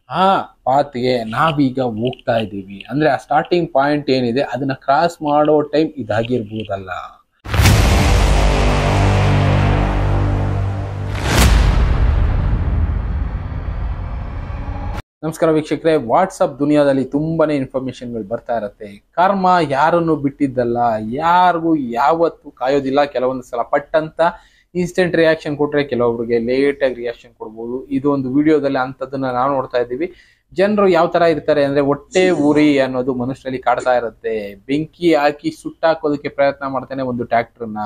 ಆ ಪಾತ್ಗೆ ನಾವೀಗ ಹೋಗ್ತಾ ಇದ್ದೀವಿ ಅಂದ್ರೆ ಆ ಸ್ಟಾರ್ಟಿಂಗ್ ಪಾಯಿಂಟ್ ಏನಿದೆ ಅದನ್ನ ಕ್ರಾಸ್ ಮಾಡೋ ಟೈಮ್ ಇದಾಗಿರ್ಬೋದಲ್ಲ. ನಮಸ್ಕಾರ ವೀಕ್ಷಕರೇ, ವಾಟ್ಸಪ್ ದುನಿಯಾದಲ್ಲಿ ತುಂಬಾನೇ ಇನ್ಫಾರ್ಮೇಶನ್ಗಳು ಬರ್ತಾ ಇರತ್ತೆ. ಕರ್ಮ ಯಾರನ್ನು ಬಿಟ್ಟಿದ್ದಲ್ಲ, ಯಾರಿಗೂ ಯಾವತ್ತು ಕಾಯೋದಿಲ್ಲ. ಕೆಲವೊಂದು ಸಲ ಪಟ್ಟಂತ ಇನ್ಸ್ಟೆಂಟ್ ರಿಯಾಕ್ಷನ್ ಕೊಟ್ರೆ ಕೆಲವೊಬ್ರಿಗೆ ಲೇಟ್ ಆಗಿ ರಿಯಾಕ್ಷನ್ ಕೊಡ್ಬೋದು. ಇದು ಒಂದು ವಿಡಿಯೋದಲ್ಲಿ ಅಂತದನ್ನ ನಾವು ನೋಡ್ತಾ ಇದ್ದೀವಿ. ಜನರು ಯಾವ ತರ ಇರ್ತಾರೆ ಅಂದ್ರೆ ಹೊಟ್ಟೆ ಉರಿ ಅನ್ನೋದು ಮನುಷ್ಯರಲ್ಲಿ ಕಾಡ್ತಾ ಇರುತ್ತೆ. ಬೆಂಕಿ ಹಾಕಿ ಸುಟ್ಟಾಕೋದಕ್ಕೆ ಪ್ರಯತ್ನ ಮಾಡ್ತಾನೆ ಒಂದು ಟ್ರ್ಯಾಕ್ಟರ್ನ.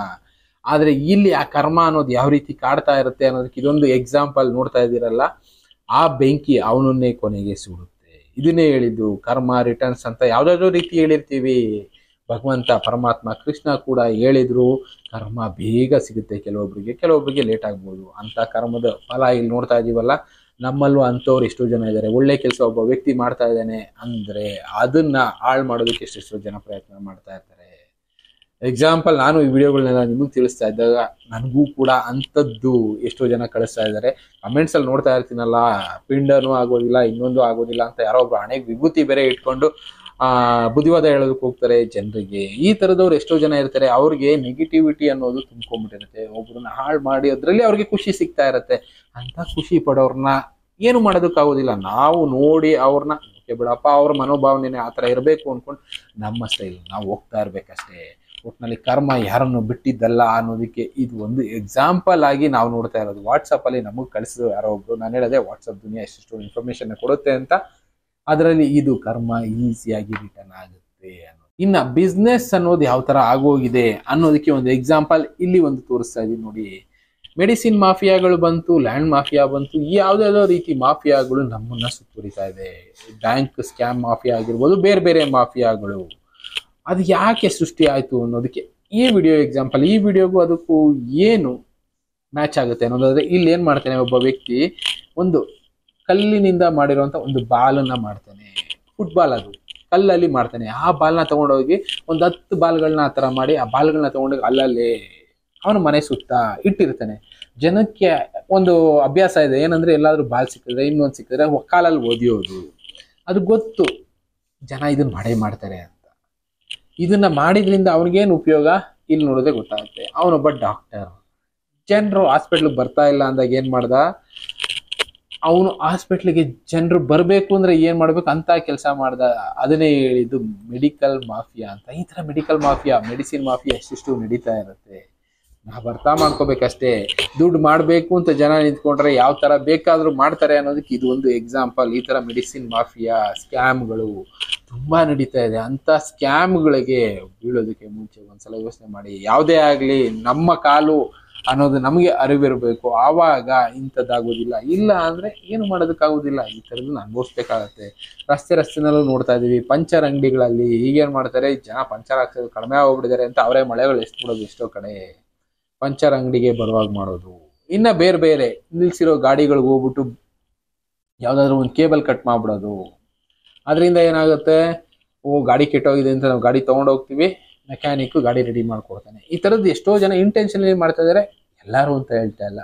ಆದ್ರೆ ಇಲ್ಲಿ ಆ ಕರ್ಮ ಅನ್ನೋದು ಯಾವ ರೀತಿ ಕಾಡ್ತಾ ಇರುತ್ತೆ ಅನ್ನೋದಕ್ಕೆ ಇದೊಂದು ಎಕ್ಸಾಂಪಲ್ ನೋಡ್ತಾ ಇದ್ದೀರಲ್ಲ. ಆ ಬೆಂಕಿ ಅವನನ್ನೇ ಕೊನೆಗೆ ಸುಡುತ್ತೆ. ಇದನ್ನೇ ಹೇಳಿದ್ದು ಕರ್ಮ ರಿಟರ್ನ್ಸ್ ಅಂತ ಯಾವ್ದಾದ್ರು ರೀತಿ ಹೇಳಿರ್ತೀವಿ. ಭಗವಂತ ಪರಮಾತ್ಮ ಕೃಷ್ಣ ಕೂಡ ಹೇಳಿದ್ರು ಕರ್ಮ ಬೇಗ ಸಿಗುತ್ತೆ ಕೆಲವೊಬ್ರಿಗೆ ಲೇಟ್ ಆಗ್ಬೋದು. ಅಂತ ಕರ್ಮದ ಫಲ ಇಲ್ಲಿ ನೋಡ್ತಾ ಇದೀವಲ್ಲ. ನಮ್ಮಲ್ಲೂ ಅಂತವ್ರು ಎಷ್ಟೋ ಜನ ಇದ್ದಾರೆ. ಒಳ್ಳೆ ಕೆಲಸ ಒಬ್ಬ ವ್ಯಕ್ತಿ ಮಾಡ್ತಾ ಇದ್ದಾನೆ ಅಂದ್ರೆ ಅದನ್ನ ಹಾಳು ಮಾಡೋದಕ್ಕೆ ಎಷ್ಟೆಷ್ಟೋ ಜನ ಪ್ರಯತ್ನ ಮಾಡ್ತಾ ಇರ್ತಾರೆ. ಎಕ್ಸಾಂಪಲ್, ನಾನು ಈ ವಿಡಿಯೋಗಳನ್ನೆಲ್ಲ ನಿಮಗೆ ತಿಳಿಸ್ತಾ ಇದ್ದಾಗ ನನಗೂ ಕೂಡ ಅಂಥದ್ದು ಎಷ್ಟೋ ಜನ ಕಳಿಸ್ತಾ ಇದ್ದಾರೆ. ಕಮೆಂಟ್ಸ್ ಅಲ್ಲಿ ನೋಡ್ತಾ ಇರ್ತೀನಲ್ಲ, ಪಿಂಡನೂ ಆಗೋದಿಲ್ಲ ಇನ್ನೊಂದು ಆಗೋದಿಲ್ಲ ಅಂತ ಯಾರೋ ಒಬ್ರು ಹಣೆಗೆ ವಿಭೂತಿ ಬೇರೆ ಇಟ್ಕೊಂಡು ಬುದ್ಧಿವಾದ ಹೇಳೋದಕ್ಕೆ ಹೋಗ್ತಾರೆ ಜನರಿಗೆ. ಈ ತರದವ್ರು ಎಷ್ಟೋ ಜನ ಇರ್ತಾರೆ. ಅವ್ರಿಗೆ ನೆಗೆಟಿವಿಟಿ ಅನ್ನೋದು ತುಂಬ್ಕೊಂಡ್ಬಿಟ್ಟಿರುತ್ತೆ. ಒಬ್ರನ್ನ ಹಾಳು ಮಾಡಿ ಅದ್ರಲ್ಲಿ ಅವ್ರಿಗೆ ಖುಷಿ ಸಿಗ್ತಾ ಇರತ್ತೆ. ಅಂತ ಖುಷಿ ಪಡೋರ್ನ ಏನು ಮಾಡೋದಕ್ಕಾಗೋದಿಲ್ಲ. ನಾವು ನೋಡಿ ಅವ್ರನ್ನ ಬಿಡಪ್ಪ, ಅವ್ರ ಮನೋಭಾವನೆ ಆ ಥರ ಇರಬೇಕು ಅನ್ಕೊಂಡು ನಮ್ಮ ಸ್ಟೈಲ್ ನಾವು ಹೋಗ್ತಾ ಇರ್ಬೇಕಷ್ಟೇ. ಒಟ್ಟಿನಲ್ಲಿ ಕರ್ಮ ಯಾರನ್ನು ಬಿಟ್ಟಿದ್ದಲ್ಲ ಅನ್ನೋದಕ್ಕೆ ಇದು ಒಂದು ಎಕ್ಸಾಂಪಲ್ ಆಗಿ ನಾವು ನೋಡ್ತಾ ಇರೋದು. ವಾಟ್ಸಪ್ ಅಲ್ಲಿ ನಮಗೆ ಕಳಿಸಿದ್ರು ಯಾರೋ ಒಬ್ರು. ನಾನು ಹೇಳದೆ ವಾಟ್ಸಪ್ ದುನಿಯಾ ಎಷ್ಟೆಷ್ಟು ಇನ್ಫಾರ್ಮೇಶನ್ ಕೊಡುತ್ತೆ ಅಂತ. ಅದರಲ್ಲಿ ಇದು ಕರ್ಮ ಈಸಿಯಾಗಿ ರಿಟರ್ನ್ ಆಗುತ್ತೆ ಅನ್ನೋದು. ಇನ್ನ ಬಿಸ್ನೆಸ್ ಅನ್ನೋದು ಯಾವ ತರ ಆಗೋಗಿದೆ ಅನ್ನೋದಕ್ಕೆ ಒಂದು ಎಕ್ಸಾಂಪಲ್ ಇಲ್ಲಿ ಒಂದು ತೋರಿಸ್ತಾ ಇದೀನಿ ನೋಡಿ. ಮೆಡಿಸಿನ್ ಮಾಫಿಯಾಗಳು ಬಂತು, ಲ್ಯಾಂಡ್ ಮಾಫಿಯಾ ಬಂತು, ಯಾವ್ದಾವ್ದೋ ರೀತಿ ಮಾಫಿಯಾಗಳು ನಮ್ಮನ್ನ ಸುತ್ತುವರಿತಾ ಇದೆ. ಬ್ಯಾಂಕ್ ಸ್ಕ್ಯಾಮ್ ಮಾಫಿಯಾ ಆಗಿರ್ಬೋದು, ಬೇರೆ ಬೇರೆ ಮಾಫಿಯಾಗಳು. ಅದು ಯಾಕೆ ಸೃಷ್ಟಿ ಆಯ್ತು ಅನ್ನೋದಕ್ಕೆ ಈ ವಿಡಿಯೋ ಎಕ್ಸಾಂಪಲ್. ಈ ವಿಡಿಯೋಗೂ ಅದಕ್ಕೂ ಏನು ಮ್ಯಾಚ್ ಆಗುತ್ತೆ ಅನ್ನೋದಾದ್ರೆ, ಇಲ್ಲಿ ಏನ್ ಮಾಡ್ತಾನೆ ಒಬ್ಬ ವ್ಯಕ್ತಿ, ಒಂದು ಕಲ್ಲಿನಿಂದ ಮಾಡಿರುವಂತ ಒಂದು ಬಾಲನ್ನ ಮಾಡ್ತಾನೆ. ಫುಟ್ಬಾಲ್ ಅದು ಕಲ್ಲಲ್ಲಿ ಮಾಡ್ತಾನೆ. ಆ ಬಾಲ್ನ ತಗೊಂಡೋಗಿ ಒಂದು 10 ಬಾಲ್ಗಳನ್ನ ಆ ತರ ಮಾಡಿ ಆ ಬಾಲ್ಗಳನ್ನ ತಗೊಂಡೋಗಿ ಅಲ್ಲಲ್ಲಿ ಅವನ ಮನೆ ಸುತ್ತ ಇಟ್ಟಿರ್ತಾನೆ. ಜನಕ್ಕೆ ಒಂದು ಅಭ್ಯಾಸ ಇದೆ, ಏನಂದ್ರೆ ಎಲ್ಲಾದ್ರೂ ಬಾಲ್ ಸಿಕ್ಕಿದ್ರೆ ಇನ್ನೊಂದು ಸಿಕ್ಕಿದ್ರೆ ಕಾಲಲ್ಲಿ ಒದಿಯೋದು. ಅದು ಗೊತ್ತು, ಜನ ಇದನ್ನ ಮಾಡೇ ಮಾಡ್ತಾರೆ ಅಂತ. ಇದನ್ನ ಮಾಡಿದ್ರಿಂದ ಅವನಿಗೇನು ಉಪಯೋಗ ಇಲ್ಲಿ ನೋಡೋದೇ ಗೊತ್ತಾಗುತ್ತೆ. ಅವನೊಬ್ಬ ಡಾಕ್ಟರ್. ಜನರು ಹಾಸ್ಪಿಟ್ಲಿಗೆ ಬರ್ತಾ ಇಲ್ಲ ಅಂದಾಗ ಏನ್ ಮಾಡ್ದ, ಅವನು ಹಾಸ್ಪಿಟ್ಲಿಗೆ ಜನರು ಬರ್ಬೇಕು ಅಂದ್ರೆ ಏನ್ ಮಾಡ್ಬೇಕು ಅಂತ ಕೆಲಸ ಮಾಡ್ದ. ಅದನ್ನೇ ಹೇಳಿದ್ದು ಮೆಡಿಕಲ್ ಮಾಫಿಯಾ ಅಂತ. ಈ ತರ ಮೆಡಿಕಲ್ ಮಾಫಿಯಾ, ಮೆಡಿಸಿನ್ ಮಾಫಿಯಾ ಎಷ್ಟೆಷ್ಟು ನಡೀತಾ ಇರುತ್ತೆ. ನಾವು ಅರ್ಥ ಮಾಡ್ಕೋಬೇಕಷ್ಟೇ. ದುಡ್ಡು ಮಾಡ್ಬೇಕು ಅಂತ ಜನ ನಿಂತ್ಕೊಂಡ್ರೆ ಯಾವ ತರ ಬೇಕಾದ್ರೂ ಮಾಡ್ತಾರೆ ಅನ್ನೋದಕ್ಕೆ ಇದು ಒಂದು ಎಕ್ಸಾಂಪಲ್. ಈ ತರ ಮೆಡಿಸಿನ್ ಮಾಫಿಯಾ ಸ್ಕ್ಯಾಮ್ಗಳು ತುಂಬಾ ನಡೀತಾ ಇದೆ. ಅಂತ ಸ್ಕ್ಯಾಮ್ಗಳಿಗೆ ಬೀಳೋದಕ್ಕೆ ಮುಂಚೆ ಒಂದ್ಸಲ ಯೋಚನೆ ಮಾಡಿ. ಯಾವುದೇ ಆಗ್ಲಿ ನಮ್ಮ ಕಾಲು ಅನ್ನೋದು ನಮಗೆ ಅರಿವಿರ್ಬೇಕು. ಆವಾಗ ಇಂಥದ್ದಾಗೋದಿಲ್ಲ. ಇಲ್ಲ ಅಂದ್ರೆ ಏನು ಮಾಡೋದಕ್ಕಾಗೋದಿಲ್ಲ. ಈ ತರದನ್ನ ಅನುಭವಿಸ್ಬೇಕಾಗತ್ತೆ. ರಸ್ತೆನಲ್ಲೂ ನೋಡ್ತಾ ಇದೀವಿ. ಪಂಚರ್ ಅಂಗಡಿಗಳಲ್ಲಿ ಈಗೇನ್ ಮಾಡ್ತಾರೆ, ಜನ ಪಂಚರ್ ಹಾಕ್ಸೋದು ಕಡಿಮೆ ಆಗ್ಬಿಟ್ಟಿದ್ದಾರೆ ಅಂತ ಅವರೇ ಮಳೆಗಳು ಎಷ್ಟ್ಬಿಡೋದು ಎಷ್ಟೋ ಕಡೆ. ಪಂಚರ್ ಅಂಗಡಿಗೆ ಬರುವಾಗ ಮಾಡೋದು. ಇನ್ನ ಬೇರೆ ಬೇರೆ ನಿಲ್ಸಿರೋ ಗಾಡಿಗಳಿಗೆ ಹೋಗ್ಬಿಟ್ಟು ಯಾವ್ದಾದ್ರು ಒಂದು ಕೇಬಲ್ ಕಟ್ ಮಾಡ್ಬಿಡೋದು. ಅದರಿಂದ ಏನಾಗುತ್ತೆ, ಗಾಡಿ ಕೆಟ್ಟೋಗಿದೆ ಅಂತ ನಾವು ಗಾಡಿ ತಗೊಂಡು ಹೋಗ್ತೀವಿ, ಮೆಕ್ಯಾನಿಕ್ ಗಾಡಿ ರೆಡಿ ಮಾಡ್ಕೊಡ್ತಾನೆ. ಈ ತರದ್ದು ಎಷ್ಟೋ ಜನ ಇಂಟೆನ್ಷನಲಿ ಮಾಡ್ತಾ ಇದಾರೆ. ಎಲ್ಲರೂ ಅಂತ ಹೇಳ್ತಾ ಇಲ್ಲ,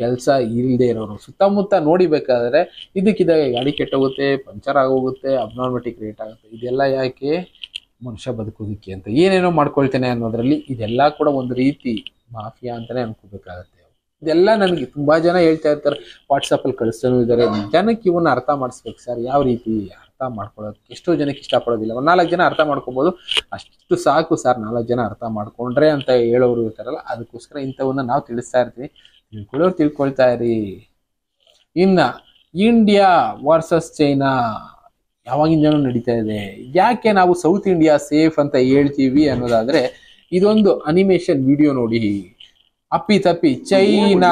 ಕೆಲಸ ಇಲ್ಲದೆ ಇರೋರು ಸುತ್ತಮುತ್ತ ನೋಡಿಬೇಕಾದ್ರೆ ಇದಕ್ಕಿದಾಗ ಗಾಡಿ ಕೆಟ್ಟೋಗುತ್ತೆ, ಪಂಚರ್ ಆಗೋಗುತ್ತೆ, ಅಬ್ನಾರ್ಮಟಿ ಕ್ರಿಯೇಟ್ ಆಗುತ್ತೆ. ಇದೆಲ್ಲ ಯಾಕೆ, ಮನುಷ್ಯ ಬದುಕೋದಕ್ಕೆ ಅಂತ ಏನೇನೋ ಮಾಡ್ಕೊಳ್ತೇನೆ ಅನ್ನೋದ್ರಲ್ಲಿ ಇದೆಲ್ಲ ಕೂಡ ಒಂದು ರೀತಿ ಮಾಫಿಯಾ ಅಂತಾನೆ ಅನ್ಕೋಬೇಕಾಗತ್ತೆ. ಇದೆಲ್ಲ ನನಗೆ ತುಂಬಾ ಜನ ಹೇಳ್ತಾ ಇರ್ತಾರೆ, ವಾಟ್ಸಪ್ ಅಲ್ಲಿ ಕಳಿಸ್ತಾನೂ ಇದ್ದಾರೆ. ಜನಕ್ಕೆ ಇವನ್ನ ಅರ್ಥ ಮಾಡಿಸ್ಬೇಕು ಸರ್. ಯಾವ ರೀತಿ ಅರ್ಥ ಮಾಡ್ಕೊಳ್ಳೋದಕ್ಕೆ ಎಷ್ಟೋ ಜನಕ್ಕೆ ಇಷ್ಟಪಡೋದಿಲ್ಲ. ಒಂದ್ 4 ಜನ ಅರ್ಥ ಮಾಡ್ಕೋಬಹುದು, ಅಷ್ಟು ಸಾಕು ಸರ್. 4 ಜನ ಅರ್ಥ ಮಾಡ್ಕೊಂಡ್ರೆ ಅಂತ ಹೇಳೋರು ಇರ್ತಾರಲ್ಲ, ಅದಕ್ಕೋಸ್ಕರ ಇಂಥವನ್ನ ನಾವು ತಿಳಿಸ್ತಾ ಇರ್ತೀವಿ. ತಿಳ್ಕೊಳ್ಳೋರು ತಿಳ್ಕೊಳ್ತಾ ಇರಿ. ಇನ್ನ ಇಂಡಿಯಾ ವರ್ಸಸ್ ಚೈನಾ ಯಾವಾಗಿಂದನೂ ನಡೀತಾ ಇದೆ. ಯಾಕೆ ನಾವು ಸೌತ್ ಇಂಡಿಯಾ ಸೇಫ್ ಅಂತ ಹೇಳ್ತೀವಿ ಅನ್ನೋದಾದ್ರೆ, ಇದೊಂದು ಅನಿಮೇಷನ್ ವಿಡಿಯೋ ನೋಡಿ. ಅಪ್ಪಿ ತಪ್ಪಿ ಚೈನಾ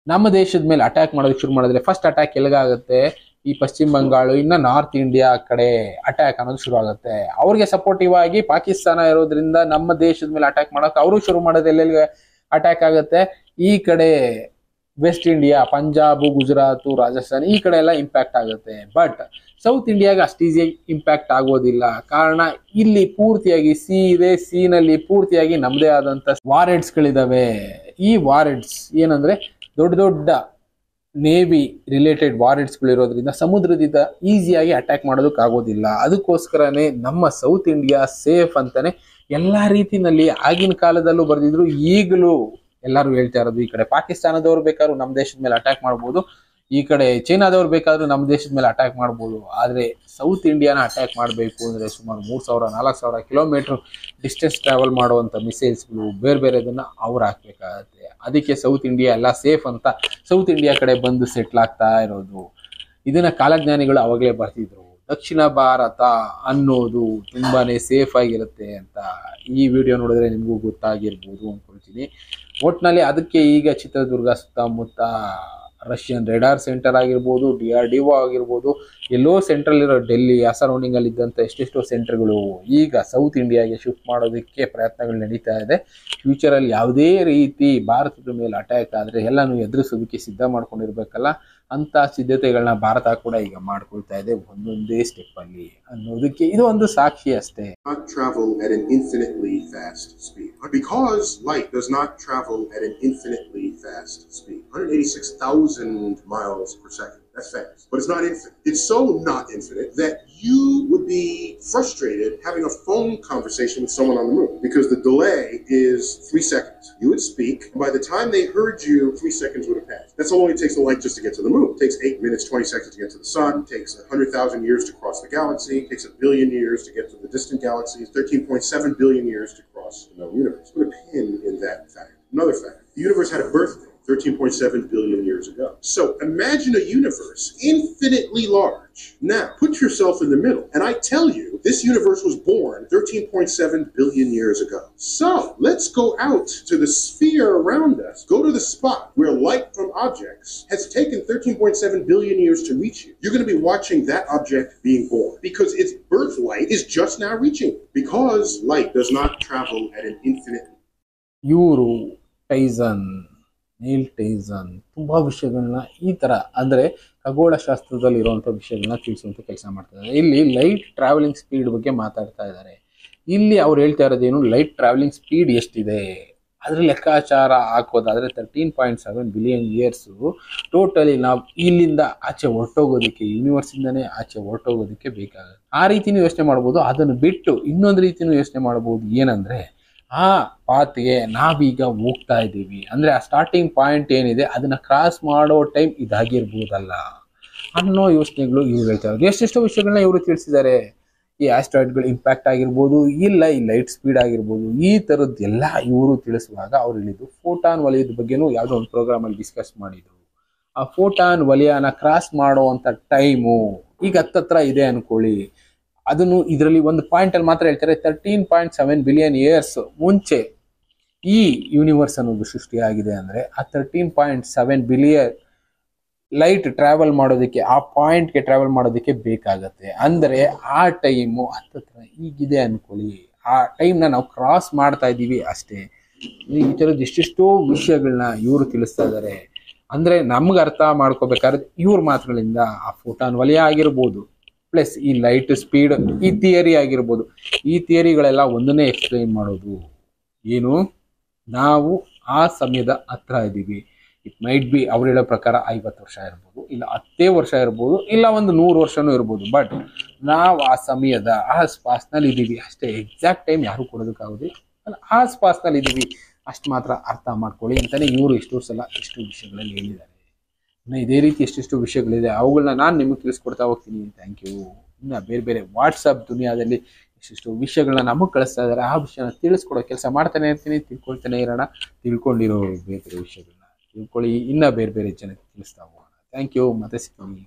ನಮ್ಮ ದೇಶದ ಮೇಲೆ ಅಟ್ಯಾಕ್ ಮಾಡೋದಕ್ಕೆ ಶುರು ಮಾಡಿದ್ರೆ ಫಸ್ಟ್ ಅಟ್ಯಾಕ್ ಎಲ್ಲಿಗಾಗುತ್ತೆ, ಈ ಪಶ್ಚಿಮ ಬಂಗಾಳ ಇನ್ನ ನಾರ್ತ್ ಇಂಡಿಯಾ ಕಡೆ ಅಟ್ಯಾಕ್ ಅನ್ನೋದು ಶುರು ಆಗುತ್ತೆ. ಅವ್ರಿಗೆ ಸಪೋರ್ಟಿವ್ ಆಗಿ ಪಾಕಿಸ್ತಾನ ಇರೋದ್ರಿಂದ ನಮ್ಮ ದೇಶದ ಮೇಲೆ ಅಟ್ಯಾಕ್ ಮಾಡಕ್ ಅವರು ಶುರು ಮಾಡೋದು ಎಲ್ಲೆಲ್ಲಿ ಅಟ್ಯಾಕ್ ಆಗುತ್ತೆ, ಈ ಕಡೆ ವೆಸ್ಟ್ ಇಂಡಿಯಾ, ಪಂಜಾಬ್, ಗುಜರಾತ್, ರಾಜಸ್ಥಾನ್ ಈ ಕಡೆ ಎಲ್ಲ ಇಂಪ್ಯಾಕ್ಟ್ ಆಗುತ್ತೆ. ಬಟ್ ಸೌತ್ ಇಂಡಿಯಾಗೆ ಅಷ್ಟು ಈಸಿಯಾಗಿ ಇಂಪ್ಯಾಕ್ಟ್ ಆಗೋದಿಲ್ಲ. ಕಾರಣ ಇಲ್ಲಿ ಪೂರ್ತಿಯಾಗಿ ಸಿ ಇದೆ, ಸಿ ನಲ್ಲಿ ಪೂರ್ತಿಯಾಗಿ ನಮ್ಮದೇ ಆದಂತ ವಾರ್ ಹೆಡ್ಸ್ ಗಳಿದಾವೆ. ಈ ವಾರ್ ಹೆಡ್ಸ್ ಏನಂದ್ರೆ ದೊಡ್ಡ ದೊಡ್ಡ ನೇವಿ ರಿಲೇಟೆಡ್ ವಾರೆಂಟ್ಸ್ಗಳು ಇರೋದ್ರಿಂದ ಸಮುದ್ರದಿಂದ ಈಸಿಯಾಗಿ ಅಟ್ಯಾಕ್ ಮಾಡೋದಕ್ಕಾಗೋದಿಲ್ಲ. ಅದಕ್ಕೋಸ್ಕರನೇ ನಮ್ಮ ಸೌತ್ ಇಂಡಿಯಾ ಸೇಫ್ ಅಂತಾನೆ ಎಲ್ಲಾ ರೀತಿನಲ್ಲಿ ಆಗಿನ ಕಾಲದಲ್ಲೂ ಬರೆದಿದ್ರು, ಈಗಲೂ ಎಲ್ಲರೂ ಹೇಳ್ತಾ ಇರೋದು. ಈ ಕಡೆ ಪಾಕಿಸ್ತಾನದವ್ರು ಬೇಕಾದ್ರೂ ನಮ್ಮ ದೇಶದ ಮೇಲೆ ಅಟ್ಯಾಕ್ ಮಾಡ್ಬೋದು, ಈ ಕಡೆ ಚೈನಾದವ್ರು ಬೇಕಾದ್ರೂ ನಮ್ಮ ದೇಶದ ಮೇಲೆ ಅಟ್ಯಾಕ್ ಮಾಡ್ಬೋದು. ಆದರೆ ಸೌತ್ ಇಂಡಿಯಾನ ಅಟ್ಯಾಕ್ ಮಾಡಬೇಕು ಅಂದರೆ ಸುಮಾರು 3000-4000 ಕಿಲೋಮೀಟರ್ ಡಿಸ್ಟೆನ್ಸ್ ಟ್ರಾವೆಲ್ ಮಾಡುವಂಥ ಮಿಸೈಲ್ಸ್ಗಳು ಬೇರೆ ಬೇರೆದನ್ನು ಅವ್ರು ಹಾಕ್ಬೇಕಾಗತ್ತೆ. ಅದಕ್ಕೆ ಸೌತ್ ಇಂಡಿಯಾ ಎಲ್ಲ ಸೇಫ್ ಅಂತ ಸೌತ್ ಇಂಡಿಯಾ ಕಡೆ ಬಂದು ಸೆಟ್ಲ್ ಆಗ್ತಾ ಇರೋದು. ಇದನ್ನ ಕಾಲಜ್ಞಾನಿಗಳು ಅವಾಗಲೇ ಬರ್ತಿದ್ರು, ದಕ್ಷಿಣ ಭಾರತ ಅನ್ನೋದು ತುಂಬಾನೇ ಸೇಫ್ ಆಗಿರುತ್ತೆ ಅಂತ. ಈ ವಿಡಿಯೋ ನೋಡಿದ್ರೆ ನಿಮಗೂ ಗೊತ್ತಾಗಿರ್ಬೋದು ಅನ್ಕೊಳ್ತೀನಿ. ಒಟ್ನಲ್ಲಿ ಅದಕ್ಕೆ ಈಗ ಚಿತ್ರದುರ್ಗ ಸುತ್ತಮುತ್ತ ರಷ್ಯನ್ ರೆಡಾರ್ ಸೆಂಟರ್ ಆಗಿರ್ಬೋದು, DRDO ಆಗಿರ್ಬೋದು, ಎಲ್ಲೋ ಸೆಂಟ್ರಲ್ ಇರೋ ಡೆಲ್ಲಿ ಆ ಸರೌಂಡಿಂಗ್ ಅಲ್ಲಿ ಇದ್ದಂಥ ಎಷ್ಟೆಷ್ಟೋ ಸೆಂಟರ್ಗಳು ಈಗ ಸೌತ್ ಇಂಡಿಯಾಗೆ ಶಿಫ್ಟ್ ಮಾಡೋದಕ್ಕೆ ಪ್ರಯತ್ನಗಳು ನಡೀತಾ ಇದೆ. ಫ್ಯೂಚರಲ್ಲಿ ಯಾವುದೇ ರೀತಿ ಭಾರತದ ಮೇಲೆ ಅಟ್ಯಾಕ್ ಆದರೆ ಎಲ್ಲನೂ ಎದುರಿಸೋದಕ್ಕೆ ಸಿದ್ಧ ಮಾಡ್ಕೊಂಡಿರ್ಬೇಕಲ್ಲ, ಅಂತ ಸಿದ್ಧತೆಗಳನ್ನ ಭಾರತ ಕೂಡ ಈಗ ಮಾಡ್ಕೊಳ್ತಾ ಇದೆ ಒಂದೊಂದೇ ಸ್ಟೆಪ್ ಅಲ್ಲಿ ಅನ್ನೋದಕ್ಕೆ ಇದು ಒಂದು ಸಾಕ್ಷಿ ಅಷ್ಟೇ. Not travel at an infinitely fast speed. Because light does not travel at an infinitely fast speed. 186,000 miles per second. That's fast. But it's not infinite. It's so not infinite that you would be frustrated having a phone conversation with someone on the moon because the delay is 3 seconds. You would speak, and by the time they heard you, 3 seconds would have passed. That's how long it takes the light just to get to the moon. It takes 8 minutes, 20 seconds to get to the sun. It takes 100,000 years to cross the galaxy. It takes 1 billion years to get to the distant galaxies. 13.7 billion years to cross the known universe. Put a pin in that fact. Another fact. The universe had a birthday 13.7 billion years ago. So imagine a universe infinitely large. Now, put yourself in the middle, and I tell you, this universe was born 13.7 billion years ago. So, let's go out to the sphere around us, go to the spot where light from objects has taken 13.7 billion years to reach you. You're going to be watching that object being born, because its birth light is just now reaching, because light does not travel at an infinite. ಇವರು Neel Tyson ತುಂಬಾ ವಿಷಯಗಳನ್ನ ಈ ತರ ಅಂದ್ರೆ ಖಗೋಳಶಾಸ್ತ್ರದಲ್ಲಿ ಇರುವಂತ ವಿಷಯಗಳನ್ನ ತಿಳಿಸುವಂತ ಕೆಲಸ ಮಾಡ್ತಾರೆ. ಇಲ್ಲಿ ಲೈಟ್ ಟ್ರಾವೆಲಿಂಗ್ ಸ್ಪೀಡ್ ಬಗ್ಗೆ ಮಾತಾಡ್ತಾ ಇದ್ದಾರೆ. ಇಲ್ಲಿ ಅವ್ರು ಹೇಳ್ತಾ ಇರೋದೇನು, ಲೈಟ್ ಟ್ರಾವೆಲಿಂಗ್ ಸ್ಪೀಡ್ ಎಷ್ಟಿದೆ ಅದ್ರ ಲೆಕ್ಕಾಚಾರ ಹಾಕೋದಾದ್ರೆ 13.7 ಬಿಲಿಯನ್ ಇಯರ್ಸ್ ಟೋಟಲಿ ನಾವು ಇಲ್ಲಿಂದ ಆಚೆ ಹೊರಟೋಗೋದಕ್ಕೆ, ಯೂನಿವರ್ಸ್ ಇಂದಾನೆ ಆಚೆ ಹೊರಟೋಗೋದಕ್ಕೆ ಬೇಕಾಗುತ್ತೆ. ಆ ರೀತಿನೂ ಯೋಚನೆ ಮಾಡ್ಬೋದು. ಅದನ್ನು ಬಿಟ್ಟು ಇನ್ನೊಂದು ರೀತಿನೂ ಯೋಚನೆ ಮಾಡ್ಬೋದು. ಏನಂದ್ರೆ ಆ ಪಾತ್ಗೆ ನಾವೀಗ ಹೋಗ್ತಾ ಇದ್ದೀವಿ ಅಂದ್ರೆ ಆ ಸ್ಟಾರ್ಟಿಂಗ್ ಪಾಯಿಂಟ್ ಏನಿದೆ ಅದನ್ನ ಕ್ರಾಸ್ ಮಾಡೋ ಟೈಮ್ ಇದಾಗಿರ್ಬೋದಲ್ಲ ಅನ್ನೋ ಯೋಚನೆಗಳು ಇವ್ರು ಹೇಳ್ತಾ ಇರೋದು. ಎಷ್ಟೆಷ್ಟೋ ವಿಷಯಗಳನ್ನ ಇವರು ತಿಳಿಸಿದ್ದಾರೆ. ಈ ಆಸ್ಟ್ರಾಯ್ಡ್ಗಳು ಇಂಪ್ಯಾಕ್ಟ್ ಆಗಿರ್ಬೋದು, ಇಲ್ಲ ಈ ಲೈಟ್ ಸ್ಪೀಡ್ ಆಗಿರ್ಬೋದು, ಈ ಥರದ್ದೆಲ್ಲ ಇವರು ತಿಳಿಸುವಾಗ ಅವ್ರು ಹೇಳಿದ್ದು ಫೋಟಾನ್ ವಲಯದ ಬಗ್ಗೆನೂ ಯಾವುದೋ ಒಂದು ಪ್ರೋಗ್ರಾಮಲ್ಲಿ ಡಿಸ್ಕಸ್ ಮಾಡಿದ್ರು. ಆ ಫೋಟಾನ್ ವಲಯನ ಕ್ರಾಸ್ ಮಾಡುವಂಥ ಟೈಮು ಈಗ ಹತ್ತತ್ರ ಇದೆ ಅನ್ಕೊಳ್ಳಿ. ಅದನ್ನು ಇದರಲ್ಲಿ ಒಂದು ಪಾಯಿಂಟ್ ಅಲ್ಲಿ ಮಾತ್ರ ಹೇಳ್ತಾರೆ, 13.7 ಬಿಲಿಯನ್ ಇಯರ್ಸ್ ಮುಂಚೆ ಈ ಯೂನಿವರ್ಸ್ ಅನ್ನೋದು ಸೃಷ್ಟಿಯಾಗಿದೆ ಅಂದ್ರೆ ಆ 13.7 ಬಿಲಿಯನ್ ಲೈಟ್ ಟ್ರಾವೆಲ್ ಮಾಡೋದಕ್ಕೆ, ಆ ಪಾಯಿಂಟ್ಗೆ ಟ್ರಾವೆಲ್ ಮಾಡೋದಕ್ಕೆ ಬೇಕಾಗತ್ತೆ. ಅಂದರೆ ಆ ಟೈಮು ಹತ್ತತ್ರ ಈಗಿದೆ ಅನ್ಕೊಳ್ಳಿ. ಆ ಟೈಮ್ನ ನಾವು ಕ್ರಾಸ್ ಮಾಡ್ತಾ ಇದ್ದೀವಿ ಅಷ್ಟೇ. ಈ ಥರದ್ದು ಎಷ್ಟೆಷ್ಟೋ ವಿಷಯಗಳನ್ನ ಇವರು ತಿಳಿಸ್ತಾ ಇದ್ದಾರೆ. ಅಂದ್ರೆ ನಮ್ಗೆ ಅರ್ಥ ಮಾಡ್ಕೋಬೇಕಾದ್ರೆ ಇವ್ರ ಮಾತುಗಳಿಂದ ಆ ಫೋಟಾನ್ ವಲಯ ಆಗಿರ್ಬೋದು, ಪ್ಲಸ್ ಈ ಲೈಟ್ ಸ್ಪೀಡ್, ಈ ಥಿಯರಿ ಆಗಿರ್ಬೋದು, ಈ ಥಿಯರಿಗಳೆಲ್ಲ ಒಂದನ್ನೇ ಎಕ್ಸ್ಪ್ಲೈನ್ ಮಾಡೋದು ಏನು, ನಾವು ಆ ಸಮಯದ ಹತ್ರ ಇದ್ದೀವಿ. ಇಟ್ ಮೈಟ್ ಬಿ ಅವ್ರು ಹೇಳೋ ಪ್ರಕಾರ 50 ವರ್ಷ ಇರ್ಬೋದು, ಇಲ್ಲ 10 ವರ್ಷ ಇರ್ಬೋದು, ಇಲ್ಲ ಒಂದು 100 ವರ್ಷನೂ ಇರ್ಬೋದು. ಬಟ್ ನಾವು ಆ ಸಮಯದ ಆಸ್ಪಾಸ್ನಲ್ಲಿ ಇದ್ದೀವಿ ಅಷ್ಟೇ. ಎಕ್ಸಾಕ್ಟ್ ಟೈಮ್ ಯಾರು ಕೊಡೋದಕ್ಕಾಗೋದಿಲ್ಲ, ಆಸ್ಪಾಸ್ನಲ್ಲಿ ಇದ್ದೀವಿ ಅಷ್ಟು ಮಾತ್ರ ಅರ್ಥ ಮಾಡ್ಕೊಳ್ಳಿ ಅಂತಾನೆ ಇವರು ಎಷ್ಟೋ ಸಲ ಎಷ್ಟು ವಿಷಯಗಳಲ್ಲಿ ಹೇಳಿದ್ದಾರೆ. ಇನ್ನು ಇದೇ ರೀತಿ ಎಷ್ಟೆಷ್ಟು ವಿಷಯಗಳಿದೆ, ಅವುಗಳನ್ನ ನಾನು ನಿಮಗೆ ತಿಳಿಸ್ಕೊಡ್ತಾ ಹೋಗ್ತೀನಿ. Thank you. ಇನ್ನು ಬೇರೆ ಬೇರೆ ವಾಟ್ಸಪ್ ದುನಿಯಾದಲ್ಲಿ ಎಷ್ಟೆಷ್ಟು ವಿಷಯಗಳನ್ನ ನಮಗೆ ಕಳಿಸ್ತಾ ಇದ್ದಾರೆ, ಆ ವಿಷಯನ ತಿಳಿಸ್ಕೊಡೋ ಕೆಲಸ ಮಾಡ್ತಾನೆ ಇರ್ತೀನಿ. ತಿಳ್ಕೊಳ್ತಾನೆ ಇರೋಣ, ತಿಳ್ಕೊಂಡಿರೋ ಬೇರೆ ಬೇರೆ ವಿಷಯಗಳನ್ನ ತಿಳ್ಕೊಳ್ಳಿ, ಇನ್ನ ಬೇರೆ ಬೇರೆ ಜನಕ್ಕೆ ತಿಳಿಸ್ತಾ ಹೋಗೋಣ. Thank you. ಮತ್ತೆ ಸಿಗ್ತೀನಿ.